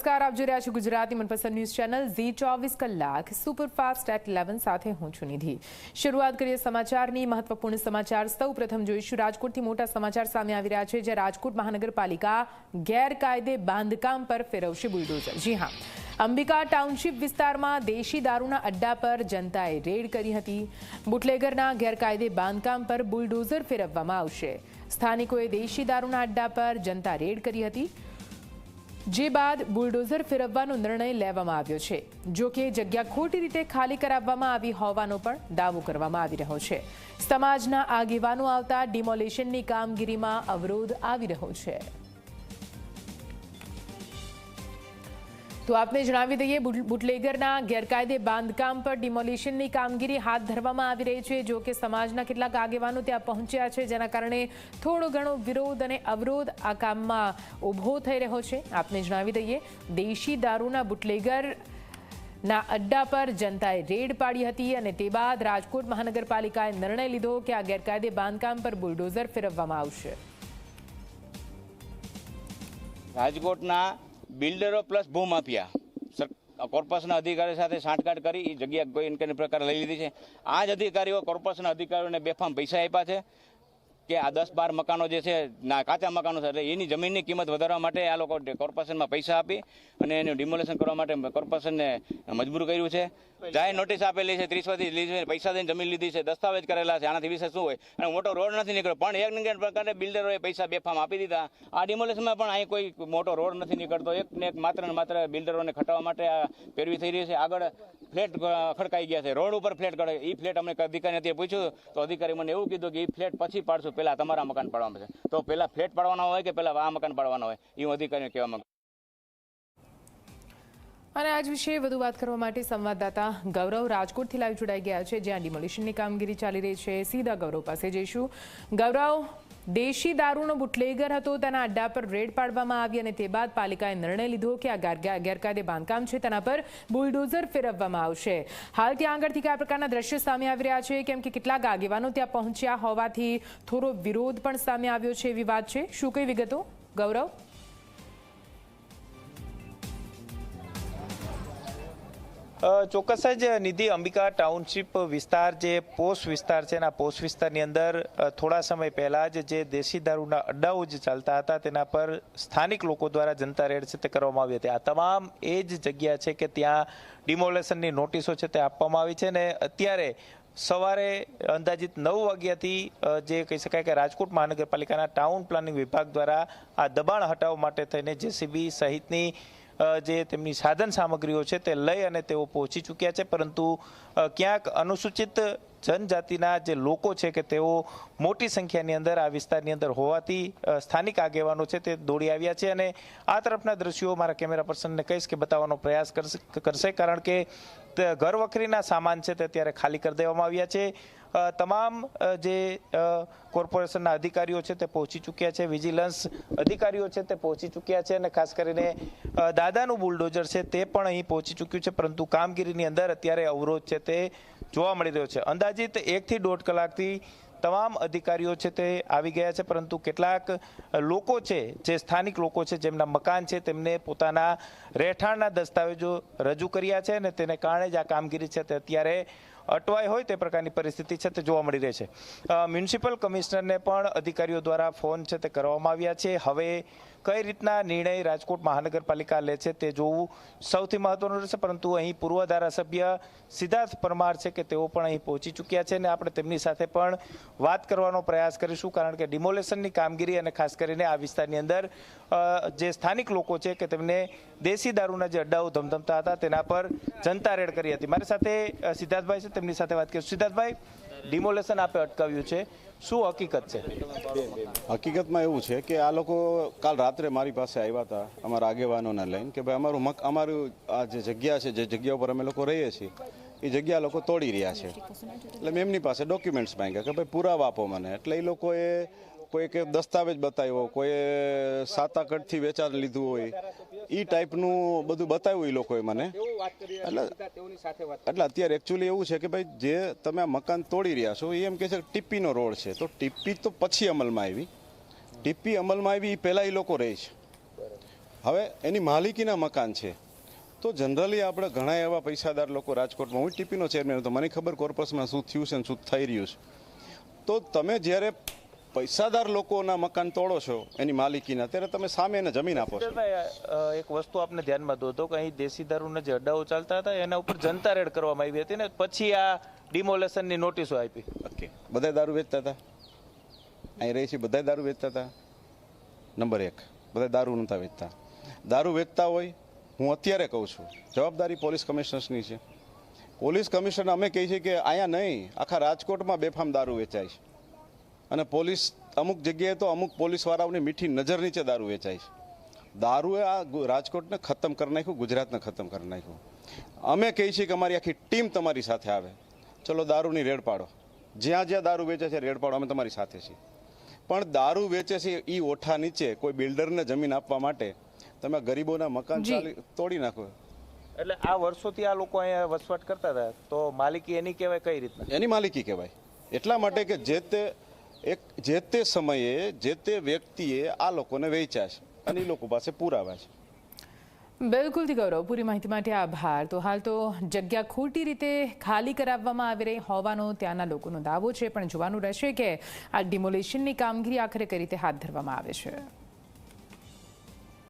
નમસ્કાર, આપ જોઈ રહ્યા છો ગુજરાતી મનપસંદ ન્યૂઝ ચેનલ Z24 કલાક સુપરફાસ્ટ એટ 11 સાથે હું છું નિધિ। શરૂઆત કરીએ સમાચારની। મહત્વપૂર્ણ સમાચાર સૌપ્રથમ જોઈશું। રાજકોટથી મોટા સમાચાર સામે આવી રહ્યા છે, જે રાજકોટ મહાનગરપાલિકા ગેરકાયદે બાંધકામ પર ફેરવશે બુલડોઝર। જી હા, અંબિકા ટાઉનશીપ વિસ્તારમાં દેશી દારૂના અડ્ડા પર જનતાએ રેડ કરી હતી। બુટલેગરના ગેરકાયદે બાંધકામ પર બુલડોઝર ફેરવવામાં આવશે। સ્થાનિકોએ દેશી દારૂના અડ્ડા પર જનતા રેડ કરી હતી, જે બાદ બુલડોઝર ફેરવવાનો નિર્ણય લેવામાં આવ્યો છે। જો કે જગ્યા ખોટી રીતે ખાલી કરાવવામાં આવી હોવાનો પણ દાવો કરવામાં આવી રહ્યો છે। સમાજના આગેવાનો આવતા ડિમોલેશનની કામગીરીમાં અવરોધ આવી રહ્યો છે। તો આપને જણાવી દઈએ, બુટલેગરના ગેરકાયદે બાંધકામ પર ડિમોલિશનની કામગીરી હાથ ધરવામાં આવી રહી છે। જો કે સમાજના કેટલાક આગેવાનો ત્યાં પહોંચ્યા છે, જેના કારણે થોડો ઘણો વિરોધ અને અવરોધ આ કામમાં ઊભો થઈ રહ્યો છે। આપને જણાવી દઈએ, દેશી દારૂના બુટલેગરના અડ્ડા પર જનતાએ રેડ પાડી હતી અને તે બાદ રાજકોટ મહાનગરપાલિકાએ નિર્ણય લીધો કે આ ગેરકાયદે બાંધકામ પર બુલડોઝર ફેરવવામાં આવશે। રાજકોટના બિલ્ડરો પ્લસ ભૂમાફિયા કોર્પોરેશનના અધિકારીઓ સાથે સાંઠગાંઠ કરી એ જગ્યા કોઈ પ્રકાર લઈ લીધી છે। આ જ અધિકારીઓ કોર્પોરેશનના અધિકારીઓને બેફામ પૈસા આપ્યા છે કે આ 10-12 મકાનો જે છે કાચા મકાનો છે, એટલે એની જમીનની કિંમત વધારવા માટે આ લોકો કોર્પોરેશનમાં પૈસા આપી અને એનું ડિમોલેશન કરવા માટે કોર્પોરેશનને મજબૂર કર્યું છે। જાહેર નોટિસ આપેલી છે, 30 પૈસા દઈને જમીન લીધી છે, દસ્તાવેજ કરેલા છે, આનાથી વિશે શું હોય? અને મોટો રોડ નથી નીકળ્યો, પણ એક પ્રકારે બિલ્ડરોએ પૈસા બેફામ આપી દીધા। આ ડિમોલેશનમાં પણ અહીં કોઈ મોટો રોડ નથી નીકળતો, એક ને એક માત્ર ને માત્ર બિલ્ડરોને ખટાવવા માટે આ પેરવી થઈ રહી છે। આગળ ફ્લેટ ખડકાઈ ગયા છે, રોડ ઉપર ફ્લેટ ખડે, એ ફ્લેટ અમને અધિકારીને પૂછ્યું તો અધિકારી મને એવું કીધું કે એ ફ્લેટ પછી પાડશું, પહેલા તમારા મકાન પાડવાના છે। તો પહેલા ફ્લેટ પાડવાના હોય કે પહેલા આ મકાન પાડવાના હોય, એ હું અધિકારીને કહેવા માંગુ। અને આજ વિશે વધુ વાત કરવા માટે સંવાદદાતા ગૌરવ રાજકોટથી લાઈવ જોડાઈ ગયા છે, જ્યાં ડિમોલિશનની કામગીરી ચાલી રહી છે। સીધા ગૌરવ પાસે જઈશું। ગૌરવ, દેશી દારૂનો બુટલેગર હતો, તેના અડ્ડા પર રેડ પાડવામાં આવી અને તે બાદ પાલિકાએ નિર્ણય લીધો કે આ ગેરકાયદે બાંધકામ છે તેના પર બુલડોઝર ફેરવવામાં આવશે। હાલ ત્યાં આગળથી કયા પ્રકારના દ્રશ્યો સામે આવી રહ્યા છે, કેમ કે કેટલાક આગેવાનો ત્યાં પહોંચ્યા હોવાથી થોડો વિરોધ પણ સામે આવ્યો છે એવી વાત છે, શું કઈ વિગતો ગૌરવ? ચોક્કસ જ નિધિ, અંબિકા ટાઉનશીપ વિસ્તાર જે પોસ્ટ વિસ્તાર છે, એના પોસ્ટ વિસ્તારની અંદર થોડા સમય પહેલા જ જે દેશી દારૂના અડ્ડાઓ જે ચાલતા હતા તેના પર સ્થાનિક લોકો દ્વારા જનતા રેડ છે તે કરવામાં આવી હતી। આ તમામ એ જ જગ્યા છે કે ત્યાં ડિમોલેશનની નોટિસો છે તે આપવામાં આવી છે અને અત્યારે સવારે અંદાજિત 9 વાગ્યાથી જે કહી શકાય કે રાજકોટ મહાનગરપાલિકાના ટાઉન પ્લાનિંગ વિભાગ દ્વારા આ દબાણ હટાવવા માટે થઈને જેસીબી સહિતની જે તેમની સાધન સામગ્રીઓ છે તે લઈ અને તેઓ પહોંચી ચૂક્યા છે, પરંતુ ક્યાંક અનુસૂચિત જનજાતિના જે લોકો છે કે તેઓ મોટી સંખ્યાની અંદર આ વિસ્તારની અંદર હોવાથી સ્થાનિક આગેવાનો છે તે દોડી આવ્યા છે અને આ તરફના દ્રશ્યો મારા કેમેરા પર્સનને કહીશ કે બતાવવાનો પ્રયાસ કરશે, કારણ કે ઘર વખરીના સામાન છે તે અત્યારે ખાલી કરી દેવામાં આવ્યા છે। તમામ જે કોર્પોરેશનના અધિકારીઓ છે તે પહોંચી ચૂક્યા છે, વિજિલન્સ અધિકારીઓ છે તે પહોંચી ચૂક્યા છે અને ખાસ કરીને દાદાનું બુલડોઝર છે તે પણ અહીં પહોંચી ચૂક્યું છે, પરંતુ કામગીરીની અંદર અત્યારે અવરોધ છે તે જોવા મળી રહ્યો છે। અંદાજિત 1 થી 1.5 કલાકથી તમામ અધિકારીઓ છે તે આવી ગયા છે, પરંતુ કેટલાક લોકો છે જે સ્થાનિક લોકો છે જેમના મકાન છે તેમને પોતાના રહેઠાણના દસ્તાવેજો રજૂ કર્યા છે અને તેને કારણે જ આ કામગીરી છે તે અત્યારે અટવાઈ હોય તે પ્રકારની પરિસ્થિતિ છે તે જોવા મળી રહી છે। મ્યુનિસિપલ કમિશનરને પણ અધિકારીઓ દ્વારા ફોન છે તે કરવામાં આવ્યા છે। હવે કઈ રીતના નિર્ણય રાજકોટ મહાનગરપાલિકા લે છે તે જોવું સૌથી મહત્વનું રહેશે, પરંતુ અહીં પૂર્વ ધારાસભ્ય સિદ્ધાર્થ પરમાર છે કે તેઓ પણ અહીં પહોંચી ચૂક્યા છે અને આપણે તેમની સાથે પણ વાત કરવાનો પ્રયાસ કરીશું, કારણ કે ડિમોલેશનની કામગીરી અને ખાસ કરીને આ વિસ્તારની અંદર જે સ્થાનિક લોકો છે કે તેમને દેશી દારૂના જે અડ્ડાઓ ધમધમતા હતા તેના પર જનતા રેડ કરી હતી। મારી સાથે સિદ્ધાર્થભાઈ છે, તેમની સાથે વાત કરીશું। સિદ્ધાર્થભાઈ, ડિમોલેશન આપે અટકાવ્યું છે, શું હકીકત છે? હકીકતમાં એવું છે કે આ લોકો કાલ રાત્રે મારી પાસે આવ્યા હતા અમારા આગેવાનોને લઈને કે ભાઈ અમારું આ જે જગ્યા છે, જે જગ્યા ઉપર અમે લોકો રહીએ છીએ એ જગ્યા લોકો તોડી રહ્યા છે, એટલે મેં એમની પાસે ડોક્યુમેન્ટ્સ માંગ્યા કે ભાઈ પુરાવા આપો મને। એટલે એ લોકોએ કોઈ કે દસ્તાવેજ બતાવ્યો, કોઈ સાતાકડથી વેચાણ લીધું હોય, એ ટાઈપનું બધું બતાવ્યું એ લોકોએ મને। એટલે અત્યારે એકચ્યુઅલી એવું છે કે ભાઈ જે તમે આ મકાન તોડી રહ્યા છો એ એમ કહે છે કે ટીપીનો રોડ છે, તો ટીપી તો પછી અમલમાં આવી, ટીપી અમલમાં આવી એ પહેલાં એ લોકો રહે છે, હવે એની માલિકીના મકાન છે તો જનરલી આપણે ઘણા એવા પૈસાદાર લોકો રાજકોટમાં, હું ટીપીનો ચેરમેન હતો, મને ખબર કોર્પોરેશનમાં શું થયું છે અને શું થઈ રહ્યું છે. તો તમે જ્યારે પૈસાદાર લોકોના મકાન તોડો છો એની માલિકીના, ત્યારે તમે સામે એને જમીન આપો છો. એક વસ્તુ આપને ધ્યાનમાં દો તો કે અહીં દેશી દારૂના જે અડ્ડાઓ ચાલતા હતા એના ઉપર જનતા રેડ કરવામાં આવી હતી ને પછી આ ડિમોલેશનની નોટિસો આપી. ઓકે, બધા દારૂ વેચતા હતા, અહીં રહી છે બધા દારૂ વેચતા હતા. નંબર 1, બધા દારૂ નહોતા વેચતા. દારૂ વેચતા હોય, હું અત્યારે કહું છું, જવાબદારી પોલીસ કમિશનર્સની છે. પોલીસ કમિશનર અમે કહીએ છીએ કે અહીંયા નહીં, આખા રાજકોટમાં બેફામ દારૂ વેચાય છે અને પોલીસ અમુક જગ્યાએ તો અમુક પોલીસવાળાઓની મીઠી નજર નીચે દારૂ વેચાય છે. દારૂએ આ રાજકોટને ખતમ કરી નાખ્યું, ગુજરાતને ખતમ કરી નાખ્યું. અમે કહીએ છીએ કે અમારી આખી ટીમ તમારી સાથે આવે, ચલો દારૂની રેડ પાડો, જ્યાં જ્યાં દારૂ વેચે છે રેડ પાડો, અમે તમારી સાથે છીએ. પણ દારૂ વેચે છે એ ઓઠા નીચે કોઈ બિલ્ડરને જમીન આપવા માટે તમે ગરીબોના મકાન તોડી નાખો. એટલે આ વર્ષોથી આ લોકો અહીંયા વસવાટ કરતા હતા તો માલિકી એની કહેવાય કઈ રીતના? એની માલિકી કહેવાય એટલા માટે કે જે તે સમયે જે તે વ્યક્તિએ આ લોકોને વેચ્યા છે અને એ લોકો પાસે પુરાવા છે. બિલકુલથી ગૌરવ, પૂરી માહિતી માટે આભાર. તો હાલ તો જગ્યા ખોટી રીતે ખાલી કરાવવામાં આવી રહી હોવાનો ત્યાંના લોકોનો દાવો છે, પણ જોવાનું રહેશે કે આ ડિમોલેશનની કામગીરી આખરે કઈ રીતે હાથ ધરવામાં આવે છે.